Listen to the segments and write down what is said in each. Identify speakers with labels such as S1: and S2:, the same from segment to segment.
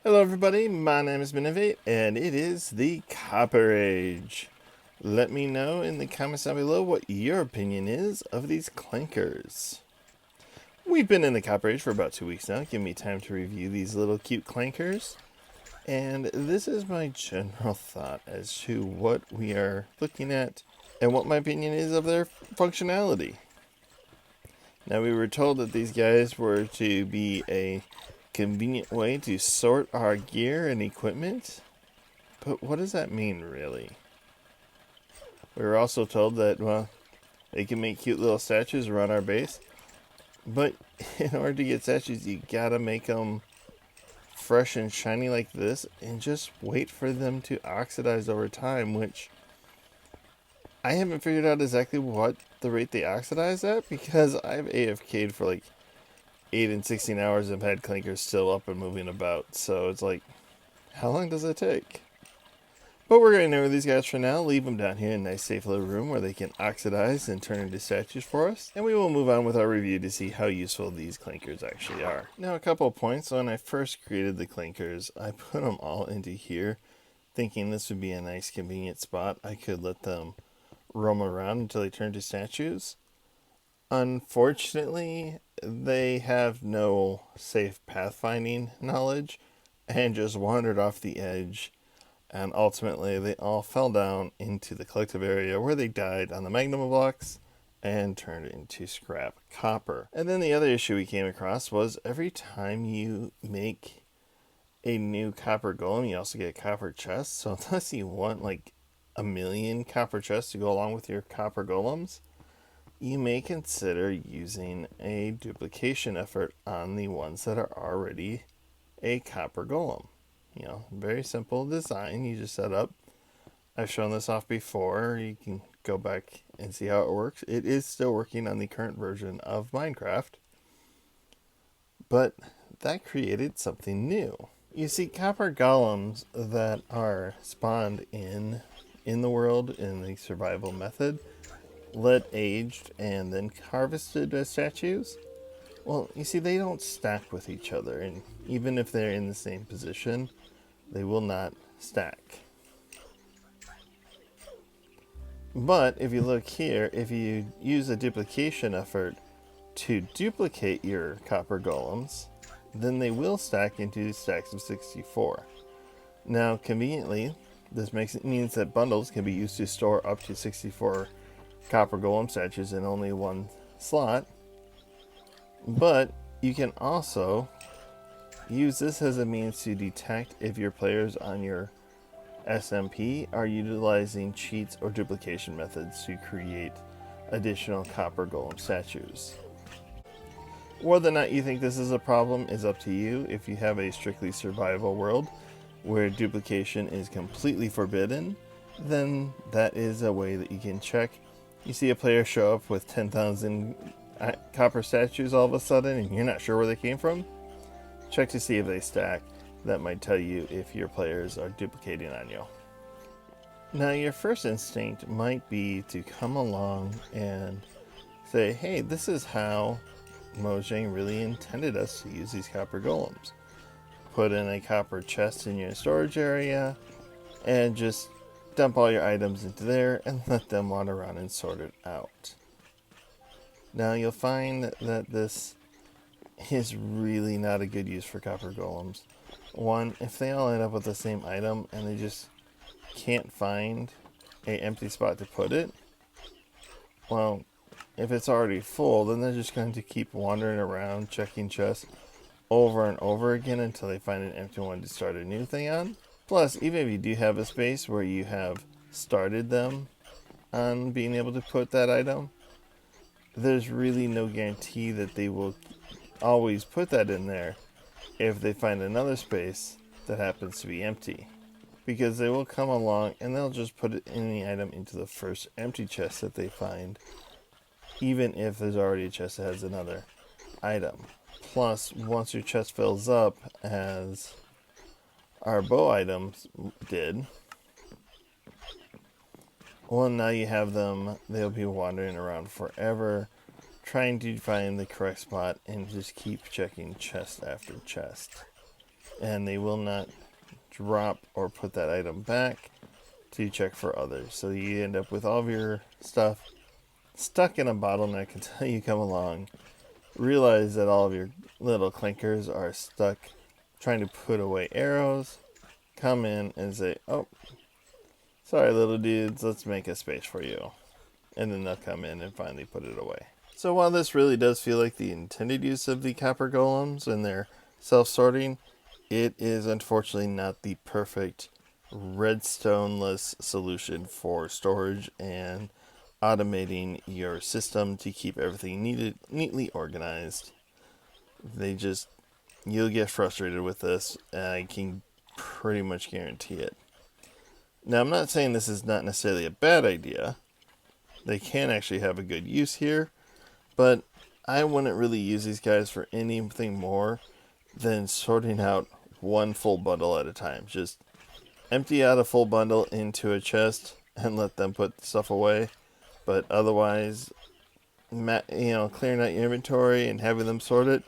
S1: Hello everybody, my name is Ineffective, and it is the Copper Age. Let me know in the comments down below what your opinion is of these clankers. We've been in the Copper Age for about 2 weeks now, giving me time to review these little cute clankers. And this is my general thought as to what we are looking at and what my opinion is of their functionality. Now, we were told that these guys were to be a convenient way to sort our gear and equipment, but what does that mean, really? We were also told that, well, they can make cute little statues around our base, but in order to get statues, you gotta make them fresh and shiny like this, and just wait for them to oxidize over time, which I haven't figured out exactly what the rate they oxidize at, because I've AFK'd for like 8 and 16 hours and had clankers still up and moving about, so it's like, how long does it take? But we're going to ignore these guys for now, leave them down here in a nice safe little room where they can oxidize and turn into statues for us, and we will move on with our review to see how useful these clankers actually are. Now, a couple of points. When I first created the clankers, I put them all into here, thinking this would be a nice convenient spot. I could let them roam around until they turn to statues. Unfortunately, they have no safe pathfinding knowledge and just wandered off the edge, and ultimately they all fell down into the collective area where they died on the magma blocks and turned into scrap copper. And then the other issue we came across was every time you make a new copper golem, you also get a copper chest. So unless you want like a million copper chests to go along with your copper golems, you may consider using a duplication effort on the ones that are already a copper golem. You know, very simple design. You just set up. I've shown this off before. You can go back and see how it works. It is still working on the current version of Minecraft, but that created something new. You see, copper golems that are spawned in the world in the survival method, let aged and then harvested as statues, well, you see, they don't stack with each other, and even if they're in the same position, they will not stack. But if you look here, if you use a duplication effort to duplicate your copper golems, then they will stack into stacks of 64. Now, conveniently, this means that bundles can be used to store up to 64 copper golem statues in only one slot, but you can also use this as a means to detect if your players on your SMP are utilizing cheats or duplication methods to create additional copper golem statues. Whether or not you think this is a problem is up to you. If you have a strictly survival world where duplication is completely forbidden, then that is a way that you can check. You see a player show up with 10,000 copper statues all of a sudden and you're not sure where they came from, check to see if they stack. That might tell you if your players are duplicating on you. Now, your first instinct might be to come along and say, hey, this is how Mojang really intended us to use these copper golems. Put in a copper chest in your storage area and just dump all your items into there and let them wander around and sort it out. Now, you'll find that this is really not a good use for copper golems. One, if they all end up with the same item and they just can't find an empty spot to put it, well, if it's already full, then they're just going to keep wandering around checking chests over and over again until they find an empty one to start a new thing on. Plus, even if you do have a space where you have started them on being able to put that item, there's really no guarantee that they will always put that in there if they find another space that happens to be empty, because they will come along and they'll just put any item into the first empty chest that they find, even if there's already a chest that has another item. Plus, once your chest fills up, as our bow items did, well, now you have them, they'll be wandering around forever trying to find the correct spot and just keep checking chest after chest. and they will not drop or put that item back to check for others. So you end up with all of your stuff stuck in a bottleneck until you come along, realize that all of your little clinkers are stuck trying to put away arrows, come in and say, oh, sorry little dudes, let's make a space for you. And then they'll come in and finally put it away. So while this really does feel like the intended use of the copper golems and their self-sorting, it is unfortunately not the perfect redstone-less solution for storage and automating your system to keep everything neatly organized. You'll get frustrated with this, and I can pretty much guarantee it. Now, I'm not saying this is not necessarily a bad idea. They can actually have a good use here, but I wouldn't really use these guys for anything more than sorting out one full bundle at a time. Just empty out a full bundle into a chest and let them put stuff away. But otherwise, clearing out your inventory and having them sorted,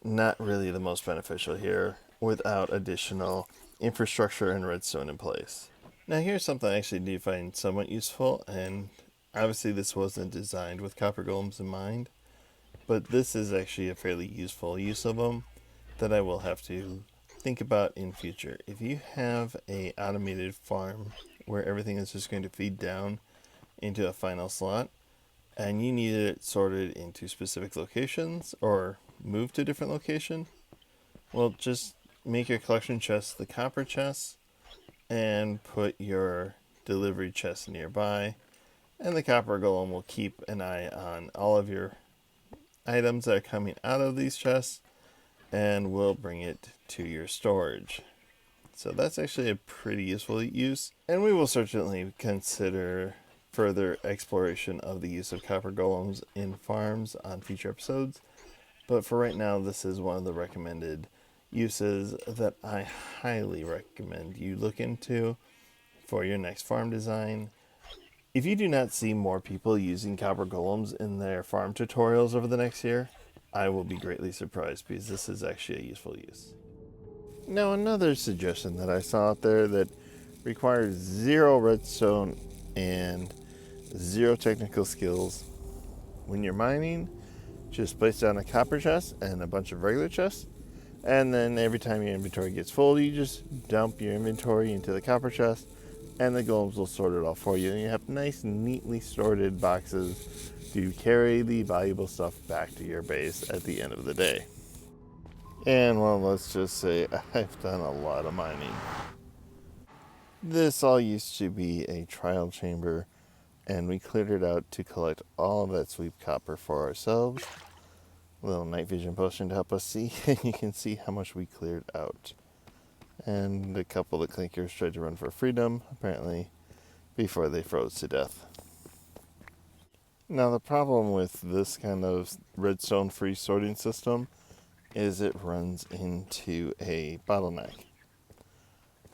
S1: not really the most beneficial here without additional infrastructure and redstone in place. Now here's something I actually do find somewhat useful, and obviously this wasn't designed with copper golems in mind, but this is actually a fairly useful use of them that I will have to think about in future. If you have a automated farm where everything is just going to feed down into a final slot, and you need it sorted into specific locations or move to a different location, well, just make your collection chest the copper chest and put your delivery chest nearby, and the copper golem will keep an eye on all of your items that are coming out of these chests and will bring it to your storage. So that's actually a pretty useful use, and we will certainly consider further exploration of the use of copper golems in farms on future episodes. But for right now, this is one of the recommended uses that I highly recommend you look into for your next farm design. If you do not see more people using copper golems in their farm tutorials over the next year, I will be greatly surprised, because this is actually a useful use. Now, another suggestion that I saw out there that requires 0 redstone and 0 technical skills. When you're mining, just place down a copper chest and a bunch of regular chests, and then every time your inventory gets full, you just dump your inventory into the copper chest, and the golems will sort it all for you. And you have nice, neatly sorted boxes to carry the valuable stuff back to your base at the end of the day. And well, let's just say I've done a lot of mining. This all used to be a trial chamber, and we cleared it out to collect all of that sweet copper for ourselves. A little night vision potion to help us see, and you can see how much we cleared out. And a couple of clinkers tried to run for freedom, apparently, before they froze to death. Now, the problem with this kind of redstone free sorting system is it runs into a bottleneck.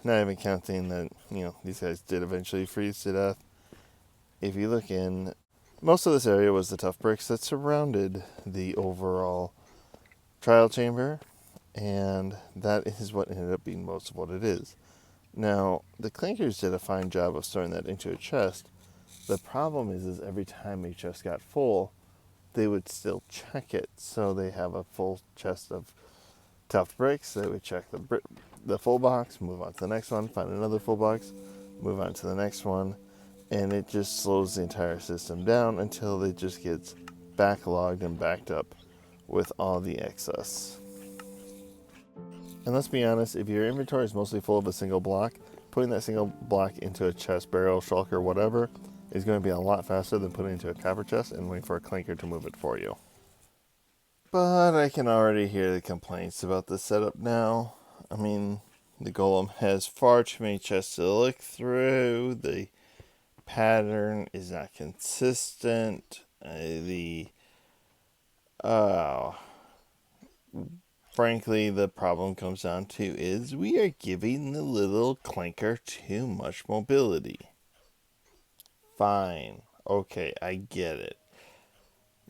S1: Not even counting that, these guys did eventually freeze to death. If you look in, most of this area was the tough bricks that surrounded the overall trial chamber, and that is what ended up being most of what it is. Now, the clinkers did a fine job of storing that into a chest. The problem is every time a chest got full, they would still check it. So they have a full chest of tough bricks. They would check the full box, move on to the next one, find another full box, move on to the next one, and it just slows the entire system down until it just gets backlogged and backed up with all the excess. And let's be honest, if your inventory is mostly full of a single block, putting that single block into a chest, barrel, shulker, whatever, is going to be a lot faster than putting it into a copper chest and waiting for a clinker to move it for you. But I can already hear the complaints about the setup now. I mean, the golem has far too many chests to look through. The pattern is not consistent. Frankly, the problem comes down to is we are giving the little clinker too much mobility. Fine. Okay, I get it.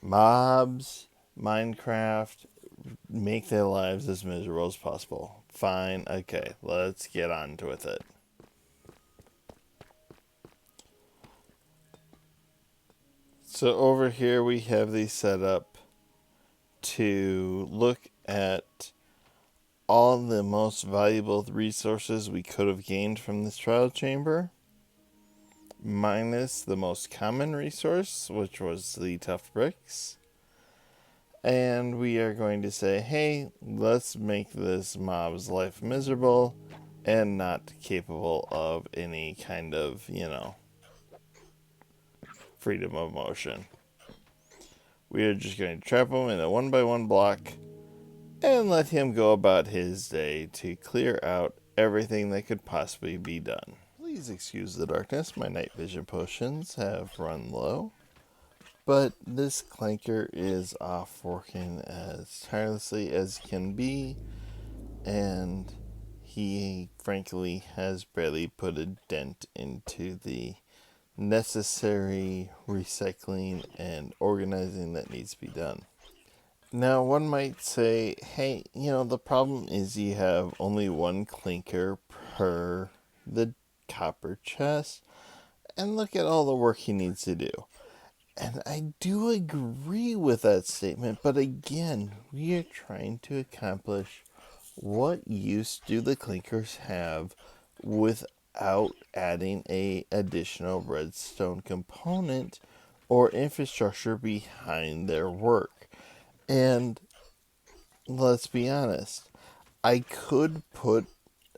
S1: Mobs, Minecraft, make their lives as miserable as possible. Fine, okay, let's get on with it. So over here we have these set up to look at all the most valuable resources we could have gained from this trial chamber, minus the most common resource, which was the tough bricks. And we are going to say, hey, let's make this mob's life miserable and not capable of any kind of, freedom of motion. We are just going to trap him in a 1x1 block and let him go about his day to clear out everything that could possibly be done. Please excuse the darkness, my night vision potions have run low. But this clanker is off working as tirelessly as can be, and he frankly has barely put a dent into the necessary recycling and organizing that needs to be done. Now, one might say, hey, the problem is you have only one clinker per the copper chest, and look at all the work he needs to do. And I do agree with that statement, but again, we are trying to accomplish what use do the clinkers have without adding a additional redstone component or infrastructure behind their work. And let's be honest, I could put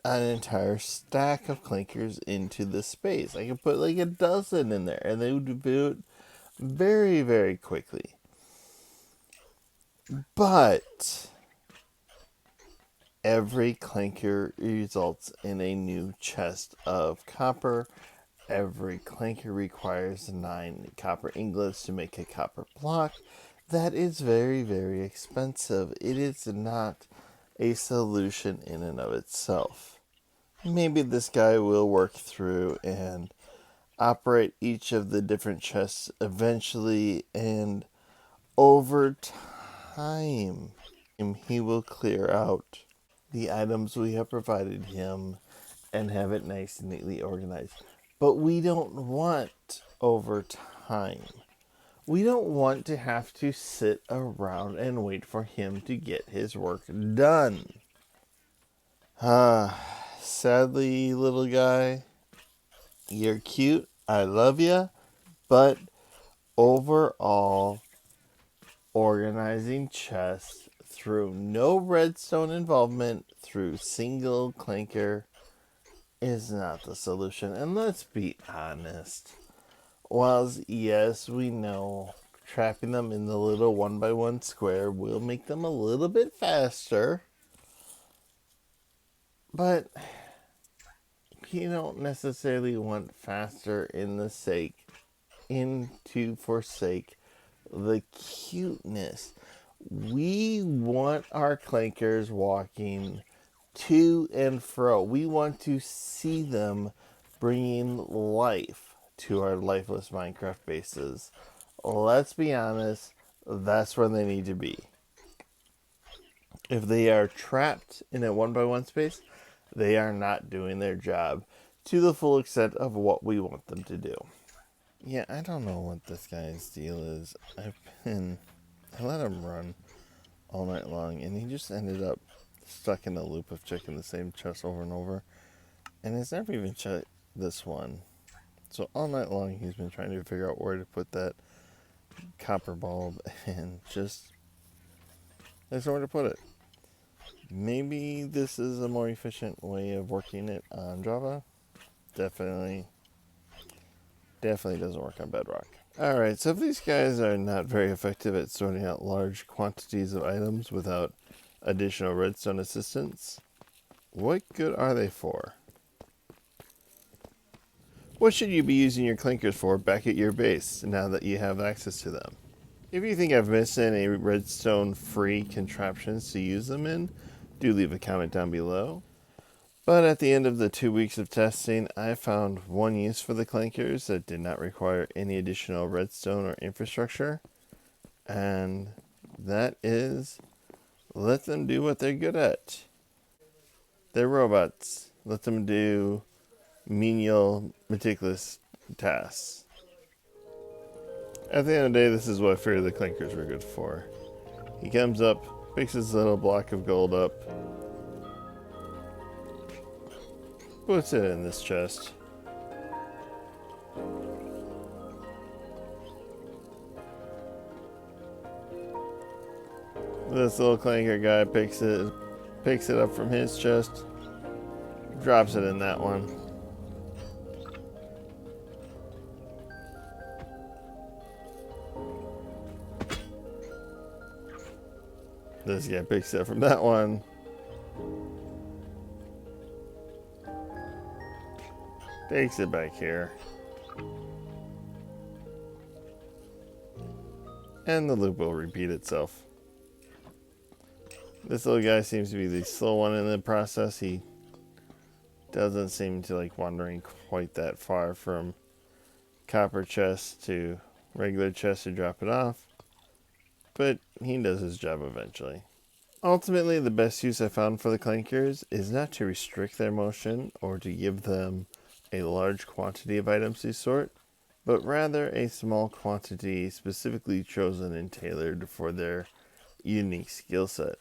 S1: an entire stack of clinkers into the space. I could put like a dozen in there, and they would do it very, very quickly. But every clinker results in a new chest of copper. Every clinker requires 9 copper ingots to make a copper block. That is very, very expensive. It is not a solution in and of itself. Maybe this guy will work through and operate each of the different chests eventually, and over time he will clear out the items we have provided him and have it nice and neatly organized. But we don't want over time. We don't want to have to sit around and wait for him to get his work done. Sadly, little guy, you're cute, I love you, but overall, organizing chests through no redstone involvement, through single clinker, is not the solution. And let's be honest, whilst yes, we know trapping them in the little 1x1 square will make them a little bit faster, but you don't necessarily want faster to forsake the cuteness. We want our clankers walking to and fro. We want to see them bringing life to our lifeless Minecraft bases. Let's be honest, that's where they need to be. If they are trapped in a 1x1 space, they are not doing their job to the full extent of what we want them to do. Yeah, I don't know what this guy's deal is. I let him run all night long, and he just ended up stuck in a loop of checking the same chest over and over, and he's never even checked this one. So all night long he's been trying to figure out where to put that copper bulb, and just there's nowhere to put it. Maybe this is a more efficient way of working it on Java. Definitely doesn't work on Bedrock. Alright, so if these guys are not very effective at sorting out large quantities of items without additional redstone assistance, what good are they for? What should you be using your clinkers for back at your base now that you have access to them? If you think I've missed any redstone free contraptions to use them in, do leave a comment down below. But at the end of the 2 weeks of testing, I found one use for the clankers that did not require any additional redstone or infrastructure, and that is Let them do what they're good at. They're robots. Let them do menial, meticulous tasks. At the end of the day, this is what Fear of the Clinkers were good for. He comes up, picks his little block of gold up, puts it in this chest. This little clanker guy picks it up from his chest, drops it in that one. This guy picks it up from that one. Takes it back here. And the loop will repeat itself. This little guy seems to be the slow one in the process. He doesn't seem to like wandering quite that far from copper chest to regular chest to drop it off. But he does his job eventually. Ultimately, the best use I found for the clankers is not to restrict their motion or to give them a large quantity of items to sort, but rather a small quantity specifically chosen and tailored for their unique skill set.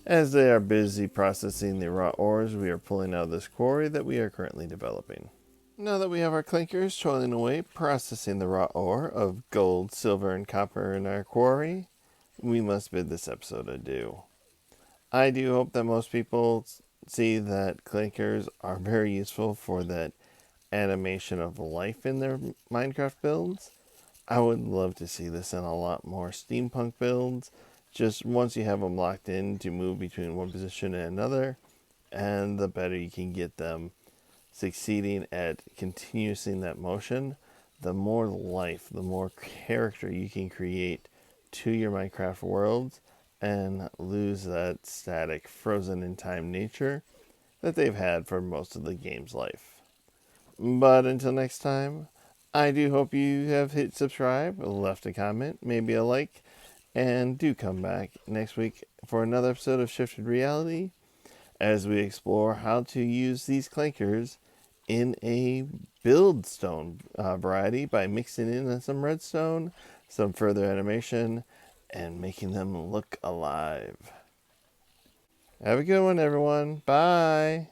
S1: As they are busy processing the raw ores we are pulling out of this quarry that we are currently developing. Now that we have our clinkers toiling away processing the raw ore of gold, silver, and copper in our quarry, we must bid this episode adieu. I do hope that most people see that clinkers are very useful for that animation of life in their Minecraft builds. I would love to see this in a lot more steampunk builds. Just once you have them locked in to move between one position and another, and the better you can get them succeeding at continuing that motion, the more life, the more character you can create to your Minecraft worlds and lose that static, frozen in time nature that they've had for most of the game's life. But until next time, I do hope you have hit subscribe, left a comment, maybe a like, and do come back next week for another episode of Shifted Reality as we explore how to use these clankers in a build stone variety by mixing in some redstone, some further animation, and making them look alive. Have a good one, everyone. Bye.